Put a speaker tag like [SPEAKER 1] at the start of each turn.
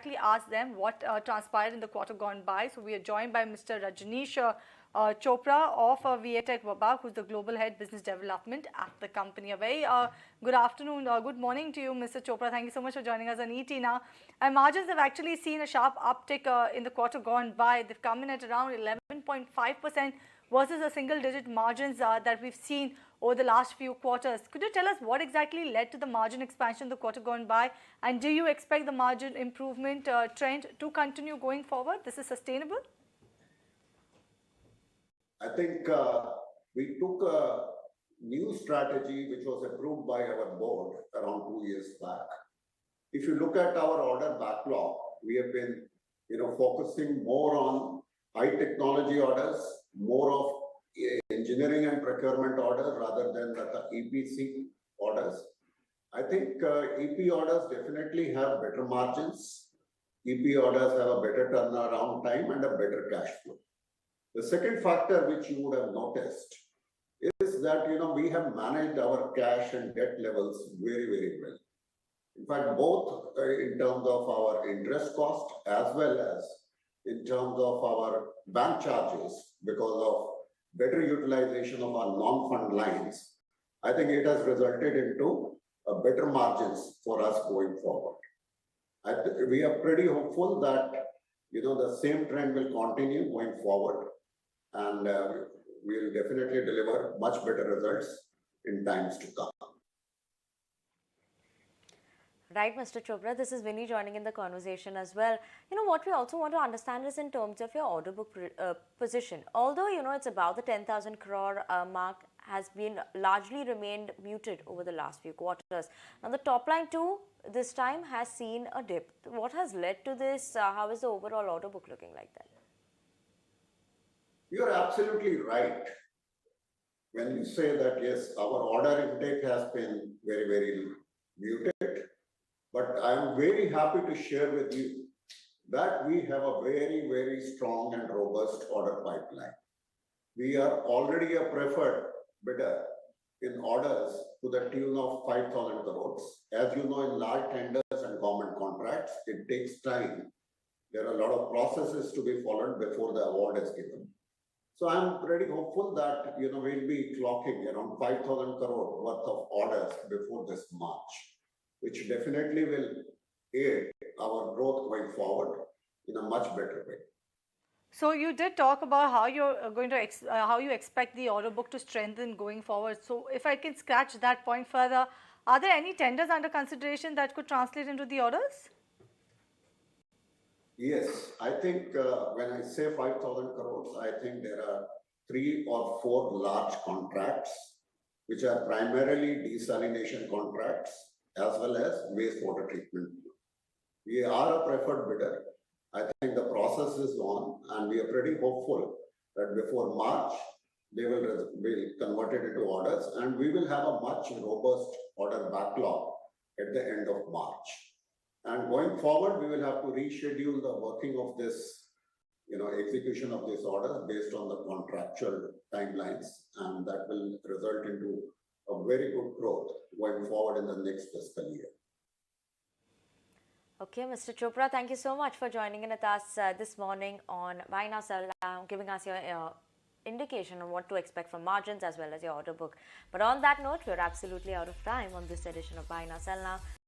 [SPEAKER 1] exactly ask them what transpired in the quarter gone by. So we are joined by Mr. Rajneesh Chopra of Tech WABAG, who's the Global Head Business Development at the company. A very good afternoon, good morning to you, Mr. Chopra. Thank you so much for joining us on ET now. And margins have actually seen a sharp uptick in the quarter gone by. They've come in at around 11.5% versus a single-digit margins that we've seen over the last few quarters. Could you tell us what exactly led to the margin expansion the quarter gone by, and do you expect the margin improvement trend to continue going forward? This is sustainable?
[SPEAKER 2] I think we took a new strategy which was approved by our board around 2 years back. If you look at our order backlog, we have been focusing more on high technology orders, more of engineering and procurement orders rather than the EPC orders. I think EP orders definitely have better margins. EP orders have a better turnaround time and a better cash flow. The second factor which you would have noticed is that we have managed our cash and debt levels very, very well. In fact, both in terms of our interest cost as well as in terms of our bank charges, because of better utilization of our non-fund lines, I think it has resulted into better margins for us going forward. We are pretty hopeful that the same trend will continue going forward, and we will definitely deliver much better results in times to come.
[SPEAKER 3] Right, Mr. Chopra, this is Vinny joining in the conversation as well. What we also want to understand is in terms of your order book position. Although, it's about the 10,000 crore mark has been largely remained muted over the last few quarters. Now, the top line too, this time has seen a dip. What has led to this? How is the overall order book looking like that?
[SPEAKER 2] You're absolutely right when you say that, yes, our order intake has been very, very muted. But I'm very happy to share with you that we have a very, very strong and robust order pipeline. We are already a preferred bidder in orders to the tune of 5,000 crores. As you know, in large tenders and government contracts, it takes time. There are a lot of processes to be followed before the award is given. So I'm pretty hopeful that we'll be clocking around 5,000 crore worth of orders before this March, which definitely will aid our growth going forward in a much better way.
[SPEAKER 1] So you did talk about how you're going to how you expect the order book to strengthen going forward. So if I can scratch that point further, are there any tenders under consideration that could translate into the orders?
[SPEAKER 2] Yes, I think when I say 5,000 crores, I think there are 3 or 4 large contracts which are primarily desalination contracts as well as wastewater treatment. We are a preferred bidder. I think the process is on, and we are pretty hopeful that before March, they will be converted into orders, and we will have a much robust order backlog at the end of March. And going forward, we will have to reschedule the working of this, execution of this order based on the contractual timelines, and that will result into a very good growth going forward in the next fiscal year.
[SPEAKER 3] Okay, Mr. Chopra, thank you so much for joining in with us this morning on Buy Now Sell Now, giving us your indication on what to expect from margins as well as your order book. But on that note, we're absolutely out of time on this edition of Buy Now Sell Now.